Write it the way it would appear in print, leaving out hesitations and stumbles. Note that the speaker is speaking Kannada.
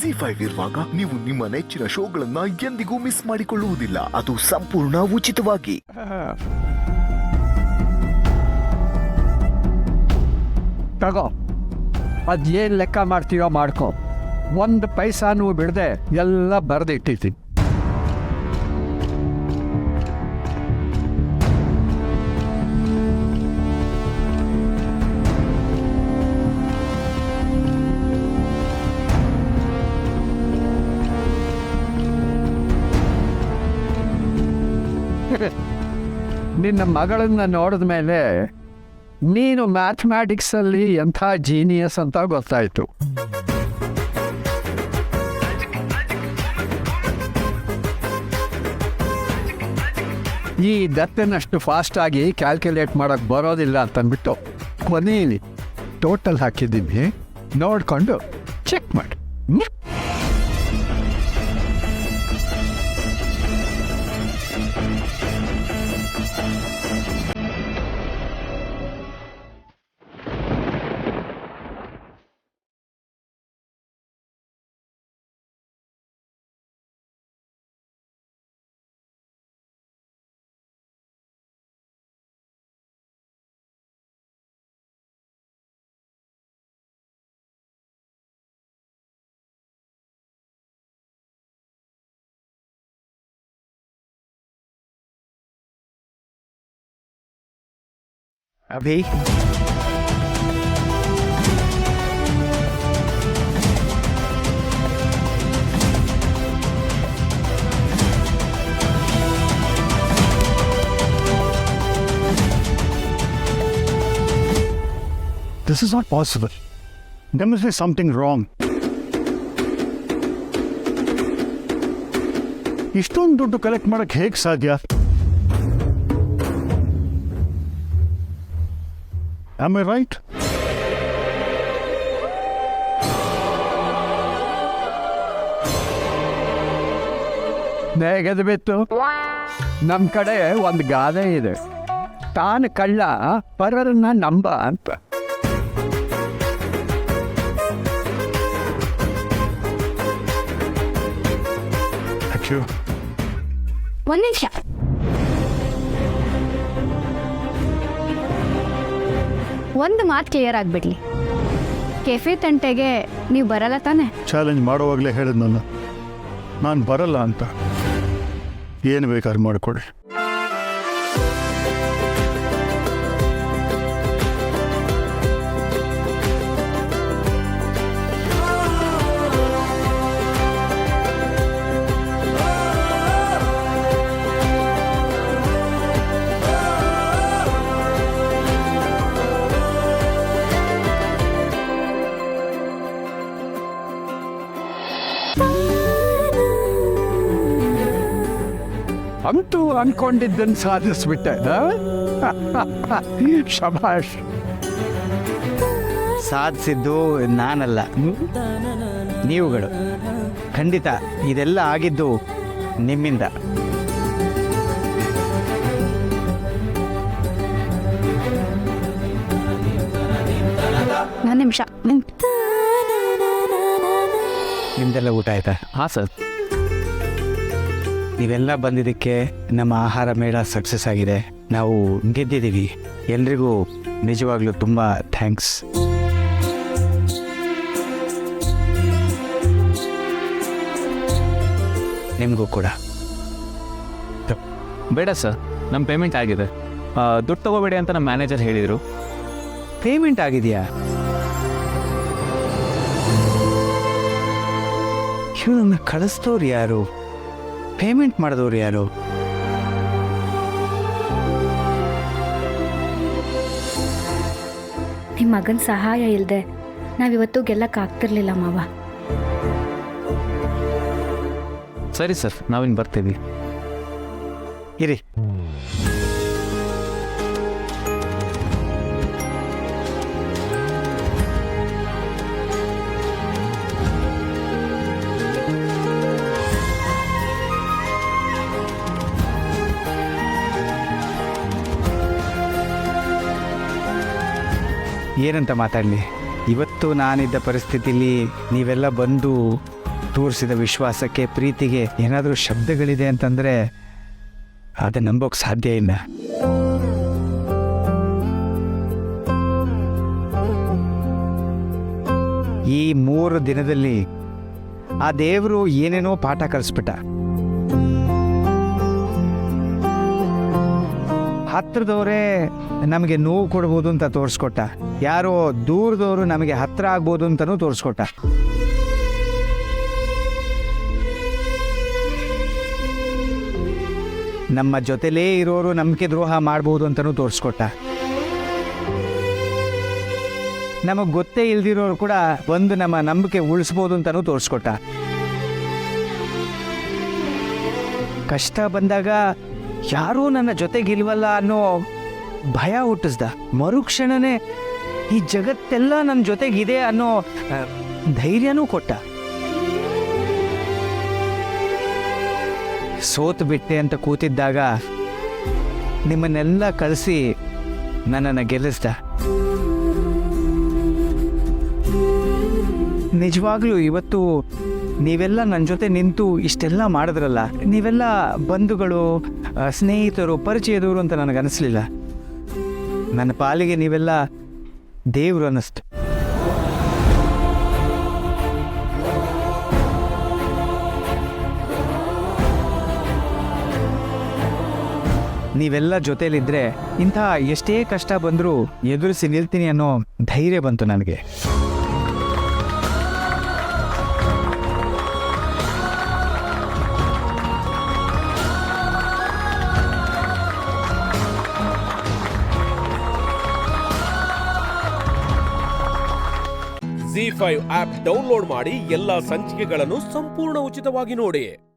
ZEE5 ಇರುವಾಗ ನೀವು ನಿಮ್ಮ ನೆಚ್ಚಿನ ಶೋಗಳನ್ನ ಎಂದಿಗೂ ಮಿಸ್ ಮಾಡಿಕೊಳ್ಳುವುದಿಲ್ಲ. ಅದು ಸಂಪೂರ್ಣ ಉಚಿತವಾಗಿ. ತಗೋ, ಅದೇನು ಲೆಕ್ಕ ಮಾಡ್ತೀಯೋ ಮಾಡ್ಕೊ. 1 ಪೈಸಾನು ಬಿಡದೆ ಎಲ್ಲ ಬರೆದಿಟ್ಟಿದ್ದೀನಿ. ನಿನ್ನ ಮಗಳನ್ನ ನೋಡಿದ ಮೇಲೆ ನೀನು ಮ್ಯಾಥಮ್ಯಾಟಿಕ್ಸಲ್ಲಿ ಎಂಥ ಜೀನಿಯಸ್ ಅಂತ ಗೊತ್ತಾಯಿತು. ಈ ದತ್ತನಷ್ಟು ಫಾಸ್ಟಾಗಿ ಕ್ಯಾಲ್ಕುಲೇಟ್ ಮಾಡೋಕ್ಕೆ ಬರೋದಿಲ್ಲ ಅಂತಂದ್ಬಿಟ್ಟು ಕೊನೆಯಲ್ಲಿ ಟೋಟಲ್ ಹಾಕಿದ್ದೀನಿ, ನೋಡಿಕೊಂಡು ಚೆಕ್ ಮಾಡಿ. Abhi, This is not possible. There must be something wrong. ಇಷ್ಟೊಂದು ದುಡ್ಡು ಕಲೆಕ್ಟ್ ಮಾಡಕ್ಕೆ ಹೇಗೆ ಸಾಧ್ಯ? Am I right? ನೆಗೆದು ಬಿತ್ತು. ನಮ್ಮ ಕಡೆ ಒಂದು ಗಾದೆ ಇದೆ, ತಾನು ಕಳ್ಳ ಪರರನ್ನ ನಂಬ ಅಂತ. ಅಚ್ಚು, ಒಂದು ನಿಮಿಷ. ಒಂದು ಮಾತು ಕ್ಲಿಯರ್ ಆಗಿಬಿಡ್ಲಿ, ಕೆಫೆ ತಂಟೆಗೆ ನೀವು ಬರಲ್ಲ ತಾನೆ? ಚಾಲೆಂಜ್ ಮಾಡುವಾಗಲೇ ಹೇಳಿದ್ ನಾನು ಬರಲ್ಲ ಅಂತ. ಏನು ಬೇಕಾದ್ರೂ ಮಾಡಿಕೊಡಿ. ಅಂತೂ ಅನ್ಕೊಂಡಿದ್ದನ್ನು ಸಾಧಿಸ್ಬಿಟ್ಟೆ. ಶಭಾಷ್. ಸಾಧಿಸಿದ್ದು ನಾನಲ್ಲ, ನೀವುಗಳು. ಖಂಡಿತ ಇದೆಲ್ಲ ಆಗಿದ್ದು ನಿಮ್ಮಿಂದ. ಒಂದು ನಿಮಿಷ. ನಿಮ್ದೆಲ್ಲ ಊಟ ಆಯ್ತಾ? ಹಾಂ ಸರ್. ನೀವೆಲ್ಲ ಬಂದಿದ್ದಕ್ಕೆ ನಮ್ಮ ಆಹಾರ ಮೇಳ ಸಕ್ಸಸ್ ಆಗಿದೆ, ನಾವು ಗೆದ್ದಿದ್ದೀವಿ. ಎಲ್ರಿಗೂ ನಿಜವಾಗ್ಲೂ ತುಂಬ ಥ್ಯಾಂಕ್ಸ್. ನಿಮಗೂ ಕೂಡ. ಬೇಡ ಸರ್, ನಮ್ಮ ಪೇಮೆಂಟ್ ಆಗಿದೆ. ದುಡ್ಡು ತಗೋಬೇಡಿ ಅಂತ ನಮ್ಮ ಮ್ಯಾನೇಜರ್ ಹೇಳಿದರು. ಪೇಮೆಂಟ್ ಆಗಿದೆಯಾ? ಇವನನ್ನು ಕಳಿಸ್ತವ್ರು ಯಾರು? ಪೇಮೆಂಟ್ ಮಾಡಿದವ್ರು ಯಾರು? ನಿಮ್ಮ ಮಗನ ಸಹಾಯ ಇಲ್ಲದೆ ನಾವಿವತ್ತು ಗೆಲ್ಲಕ್ಕಾಗ್ತಿರ್ಲಿಲ್ಲ ಮಾವ. ಸರಿ ಸರ್, ನಾವಿನ್ನು ಬರ್ತೀವಿ. ಇರಿ. ಏನಂತ ಮಾತಾಡಲಿ? ಇವತ್ತು ನಾನಿದ್ದ ಪರಿಸ್ಥಿತಿಲಿ ನೀವೆಲ್ಲ ಬಂದು ತೋರಿಸಿದ ವಿಶ್ವಾಸಕ್ಕೆ ಪ್ರೀತಿಗೆ ಏನಾದರೂ ಶಬ್ದಗಳಿದೆ ಅಂತಂದರೆ ಅದು ನಂಬೋಕೆ ಸಾಧ್ಯ ಇಲ್ಲ. ಈ 3 ದಿನದಲ್ಲಿ ಆ ದೇವರು ಏನೇನೋ ಪಾಠ ಕಲಿಸ್ಬಿಟ್ಟ. ಹತ್ರದವರೇ ನಮಗೆ ನೋವು ಕೊಡ್ಬೋದು ಅಂತ ತೋರಿಸ್ಕೊಟ್ಟ, ಯಾರೋ ದೂರದವರು ನಮಗೆ ಹತ್ರ ಆಗ್ಬೋದು ಅಂತಲೂ ತೋರಿಸ್ಕೊಟ್ಟ. ನಮ್ಮ ಜೊತೆಲೇ ಇರೋರು ನಂಬಿಕೆ ದ್ರೋಹ ಮಾಡ್ಬೋದು ಅಂತಲೂ ತೋರಿಸ್ಕೊಟ್ಟ. ನಮಗೆ ಗೊತ್ತೇ ಇಲ್ದಿರೋರು ಕೂಡ ಒಂದು ನಮ್ಮ ನಂಬಿಕೆ ಉಳಿಸ್ಬೋದು ಅಂತಲೂ ತೋರಿಸ್ಕೊಟ್ಟ. ಕಷ್ಟ ಬಂದಾಗ ಯಾರೂ ನನ್ನ ಜೊತೆಗಿಲ್ವಲ್ಲ ಅನ್ನೋ ಭಯ ಹುಟ್ಟಿಸ್ದ. ಮರುಕ್ಷಣನೇ ಈ ಜಗತ್ತೆಲ್ಲ ನನ್ನ ಜೊತೆಗಿದೆ ಅನ್ನೋ ಧೈರ್ಯನೂ ಕೊಟ್ಟ. ಸೋತು ಬಿಟ್ಟೆ ಅಂತ ಕೂತಿದ್ದಾಗ ನಿಮ್ಮನ್ನೆಲ್ಲ ಕಳಿಸಿ ನನ್ನನ್ನು ಗೆಲ್ಲಿಸ್ದ. ನಿಜವಾಗ್ಲೂ ಇವತ್ತು ನೀವೆಲ್ಲ ನನ್ನ ಜೊತೆ ನಿಂತು ಇಷ್ಟೆಲ್ಲ ಮಾಡಿದ್ರಲ್ಲ, ನೀವೆಲ್ಲ ಬಂಧುಗಳು, ಸ್ನೇಹಿತರು, ಪರಿಚಯದವರು ಅಂತ ನನಗನ್ನಿಸ್ಲಿಲ್ಲ. ನನ್ನ ಪಾಲಿಗೆ ನೀವೆಲ್ಲ ದೇವರು ಅನ್ನಿಸ್ತು. ನೀವೆಲ್ಲ ಜೊತೆಲಿದ್ದರೆ ಇಂಥ ಎಷ್ಟೇ ಕಷ್ಟ ಬಂದರೂ ಎದುರಿಸಿ ನಿಲ್ತೀನಿ ಅನ್ನೋ ಧೈರ್ಯ ಬಂತು ನನಗೆ. ZEE5 ಆಪ್ ಡೌನ್ಲೋಡ್ ಮಾಡಿ ಎಲ್ಲಾ ಸಂಚಿಕೆಗಳನ್ನು ಸಂಪೂರ್ಣ ಉಚಿತವಾಗಿ ನೋಡಿ.